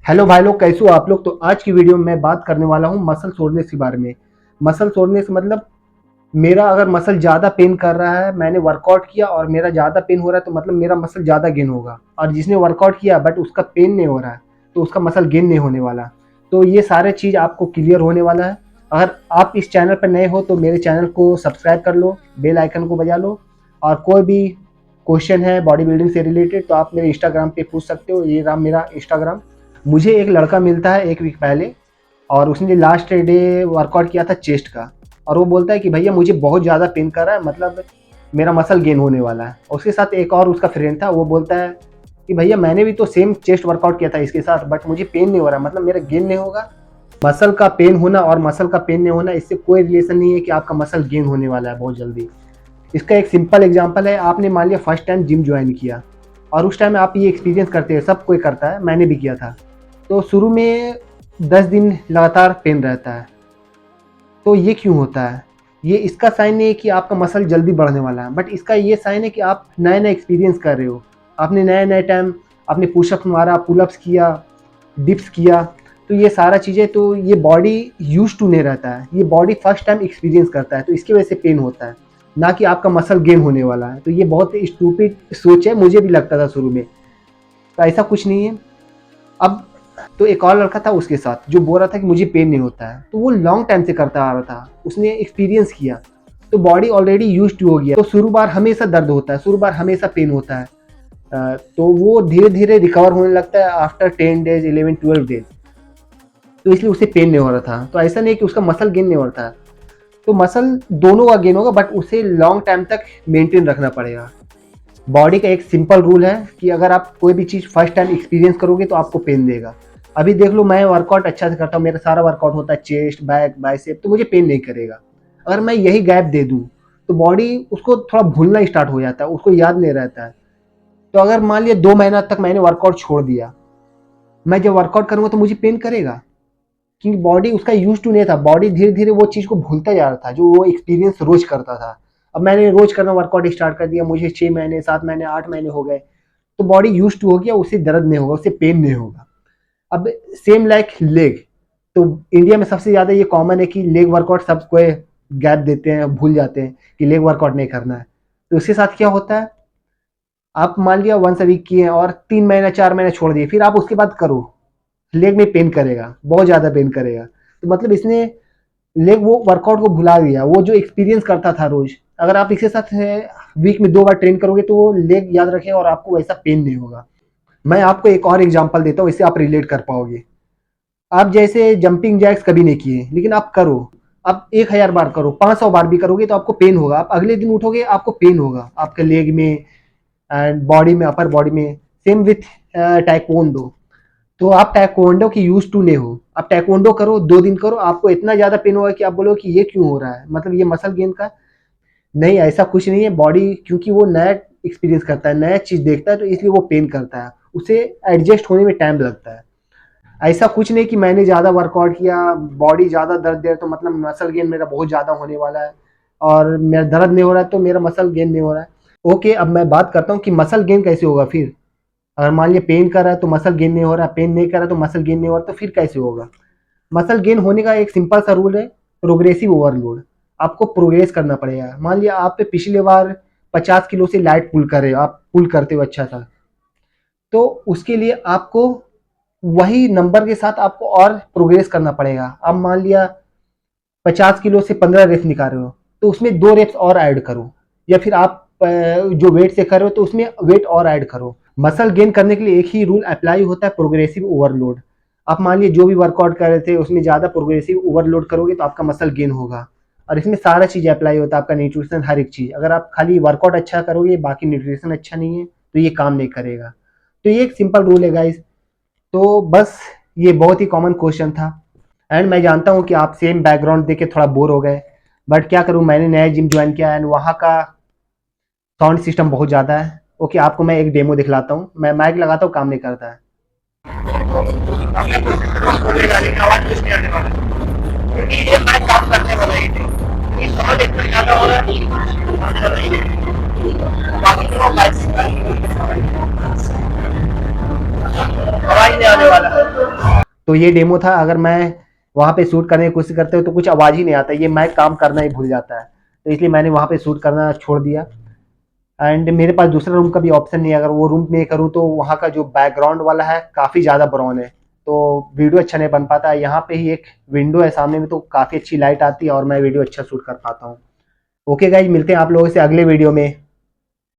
Hello भाई लोग, कैसे हो आप लोग। तो आज की वीडियो में मैं बात करने वाला हूँ मसल सोरनेस के बारे में। मसल सोरनेस मतलब मेरा अगर मसल ज़्यादा पेन कर रहा है, मैंने वर्कआउट किया और मेरा ज़्यादा पेन हो रहा है, तो मतलब मेरा मसल ज़्यादा गेन होगा। और जिसने वर्कआउट किया बट उसका पेन नहीं हो रहा है, तो उसका मसल गेन नहीं होने वाला। तो ये सारे चीज़ आपको क्लियर होने वाला है। अगर आप इस चैनल पर नए हो तो मेरे चैनल को सब्सक्राइब कर लो, बेल आइकन को बजा लो। और कोई भी क्वेश्चन है बॉडी बिल्डिंग से रिलेटेड तो आप मेरे इंस्टाग्राम पे पूछ सकते हो। ये रहा मेरा इंस्टाग्राम। मुझे एक लड़का मिलता है 1 वीक पहले, और उसने लास्ट डे वर्कआउट किया था चेस्ट का। और वो बोलता है कि भैया मुझे बहुत ज़्यादा पेन कर रहा है, मतलब मेरा मसल गेन होने वाला है। उसके साथ एक और उसका फ्रेंड था, वो बोलता है कि भैया मैंने भी तो सेम चेस्ट वर्कआउट किया था इसके साथ, बट मुझे पेन नहीं हो रहा, मतलब मेरा गेन नहीं होगा। मसल का पेन होना और मसल का पेन नहीं होना, इससे कोई रिलेशन नहीं है कि आपका मसल गेन होने वाला है बहुत जल्दी। इसका एक सिंपल एग्जांपल है, आपने मान लिया फर्स्ट टाइम जिम ज्वाइन किया, और उस टाइम आप ये एक्सपीरियंस करते हैं, सब कोई करता है, मैंने भी किया था। तो शुरू में 10 दिन लगातार पेन रहता है। तो ये क्यों होता है? ये इसका साइन नहीं है कि आपका मसल जल्दी बढ़ने वाला है, बट इसका ये साइन है कि आप नया नया एक्सपीरियंस कर रहे हो। आपने नए नए टाइम आपने पुशअप मारा, पुलअप्स किया, डिप्स किया। तो ये सारा चीज़ें, तो ये बॉडी यूज टू नहीं रहता है, ये बॉडी फर्स्ट टाइम एक्सपीरियंस करता है, तो इसकी वजह से पेन होता है, ना कि आपका मसल गेन होने वाला है। तो ये बहुत स्टूपिड सोच है, मुझे भी लगता था शुरू में। तो ऐसा कुछ नहीं है। अब तो एक और लड़का था उसके साथ जो बोल रहा था कि मुझे पेन नहीं होता है, तो वो लॉन्ग टाइम से करता आ रहा था, उसने एक्सपीरियंस किया, तो बॉडी ऑलरेडी यूज टू हो गया। तो शुरू बार हमेशा दर्द होता है, शुरू बार हमेशा पेन होता है। तो वो धीरे धीरे रिकवर होने लगता है आफ्टर 10 डेज, 11-12 डेज। तो इसलिए उसे पेन नहीं हो रहा था। तो ऐसा नहीं कि उसका मसल गेन नहीं हो रहा था। तो मसल दोनों का गेन होगा, बट उसे लॉन्ग टाइम तक मेंटेन रखना पड़ेगा। बॉडी का एक सिंपल रूल है कि अगर आप कोई भी चीज़ फर्स्ट टाइम एक्सपीरियंस करोगे तो आपको पेन देगा। अभी देख लो, मैं वर्कआउट अच्छा से करता हूँ, मेरा सारा वर्कआउट होता है चेस्ट, बैक, बाइसेप, तो मुझे पेन नहीं करेगा। अगर मैं यही गैप दे दूँ तो बॉडी उसको थोड़ा भूलना स्टार्ट हो जाता है, उसको याद नहीं रहता है। तो अगर मान लिया 2 महीना तक मैंने वर्कआउट छोड़ दिया, मैं जब वर्कआउट करूँगा तो मुझे पेन करेगा, क्योंकि बॉडी उसका यूज टू नहीं था। बॉडी धीरे धीरे वो चीज़ को भूलता जा रहा था जो वो एक्सपीरियंस रोज करता था। अब मैंने रोज करना वर्कआउट स्टार्ट कर दिया, मुझे 6 महीने, 7 महीने, 8 महीने हो गए, तो बॉडी यूज टू हो गया, उससे दर्द नहीं होगा, उससे पेन नहीं होगा। अब सेम लाइक लेग। तो इंडिया में सबसे ज़्यादा ये कॉमन है कि लेग वर्कआउट सब कोई गैप देते हैं, भूल जाते हैं कि लेग वर्कआउट नहीं करना है। तो उसके साथ क्या होता है, आप मान लिया 1 वीक किए और 3 महीना 4 महीने छोड़ दिए, फिर आप उसके बाद करो, लेग में पेन करेगा, बहुत ज़्यादा पेन करेगा। तो मतलब इसने लेग वो वर्कआउट को भुला दिया, वो जो एक्सपीरियंस करता था रोज। अगर आप इसके साथ वीक में 2 बार ट्रेन करोगे तो वो लेग याद रखेगा और आपको वैसा पेन नहीं होगा। मैं आपको एक और एग्जांपल देता हूँ, इससे आप रिलेट कर पाओगे। आप जैसे जंपिंग जैक्स कभी नहीं किए, लेकिन आप करो, आप 1000 बार करो, 500 बार भी करोगे तो आपको पेन होगा। आप अगले दिन उठोगे, आपको पेन होगा आपके लेग में एंड बॉडी में, अपर बॉडी में। Same with taekwondo. तो आप टाइकोंडो की यूज टू नहीं हो, आप टाइकोंडो करो, 2 दिन करो, आपको इतना ज्यादा पेन होगा कि आप बोलो कि ये क्यों हो रहा है, मतलब ये मसल गेन का। नहीं, ऐसा कुछ नहीं है। बॉडी क्योंकि वो नया एक्सपीरियंस करता है, नया चीज देखता है, तो इसलिए वो पेन करता है, उसे एडजस्ट होने में टाइम लगता है। ऐसा कुछ नहीं कि मैंने ज्यादा वर्कआउट किया, बॉडी ज्यादा दर्द दे रहा है, तो मतलब मसल गेन मेरा बहुत ज्यादा होने वाला है, और मेरा दर्द नहीं हो रहा है तो मेरा मसल गेन नहीं हो रहा है। ओके, अब मैं बात करता हूँ कि मसल गेन कैसे होगा फिर। अगर मान लिया पेन कर रहा है तो मसल गेन नहीं हो रहा, पेन नहीं कर रहा तो मसल गेन नहीं हो रहा, तो फिर कैसे होगा? मसल गेन होने का एक सिंपल सा रूल है, प्रोग्रेसिव ओवरलोड। आपको प्रोग्रेस करना पड़ेगा। मान लिया आप पिछले बार 50 किलो से लाइट पुल कर रहे हो, आप पुल करते हो अच्छा था, तो उसके लिए आपको वही नंबर के साथ आपको और प्रोग्रेस करना पड़ेगा। अब मान लिया 50 किलो से 15 रेप्स निकाल रहे हो, तो उसमें 2 रेप्स और ऐड करो, या फिर आप जो वेट से कर रहे हो तो उसमें वेट और ऐड करो। मसल गेन करने के लिए एक ही रूल अप्लाई होता है, प्रोग्रेसिव ओवरलोड। आप मान लीजिए जो भी वर्कआउट कर रहे थे उसमें ज़्यादा प्रोग्रेसिव ओवरलोड करोगे तो आपका मसल गेन होगा। और इसमें सारा चीज़ अप्लाई होता है, आपका न्यूट्रिशन, हर एक चीज़। अगर आप खाली वर्कआउट अच्छा करोगे, बाकी न्यूट्रिशन अच्छा नहीं है, तो ये काम नहीं करेगा। तो ये एक सिंपल रूल है गाइस। तो बस ये बहुत ही कॉमन क्वेश्चन था, एंड मैं जानता हूँ कि आप सेम बैकग्राउंड देख के थोड़ा बोर हो गए, बट क्या करूँ, मैंने नया जिम ज्वाइन किया एंड वहाँ का साउंड सिस्टम बहुत ज़्यादा है। ओके, आपको मैं एक डेमो दिखलाता हूँ। मैं माइक लगाता हूँ, काम नहीं करता है। आवाज नहीं आने वाला। तो ये डेमो था। अगर मैं वहाँ पे शूट करने की कोशिश करते हो तो कुछ आवाज़ ही नहीं आता, ये माइक काम करना ही भूल जाता है, तो इसलिए मैंने वहाँ पे शूट करना छोड़ दिया। एंड मेरे पास दूसरा रूम का भी ऑप्शन नहीं है, अगर वो रूम में करूँ तो वहाँ का जो बैकग्राउंड वाला है काफ़ी ज़्यादा ब्राउन है, तो वीडियो अच्छा नहीं बन पाता है। यहाँ पे ही एक विंडो है सामने में, तो काफ़ी अच्छी लाइट आती है और मैं वीडियो अच्छा शूट कर पाता हूँ। ओके गाइज, मिलते हैं आप लोगों से अगले वीडियो में।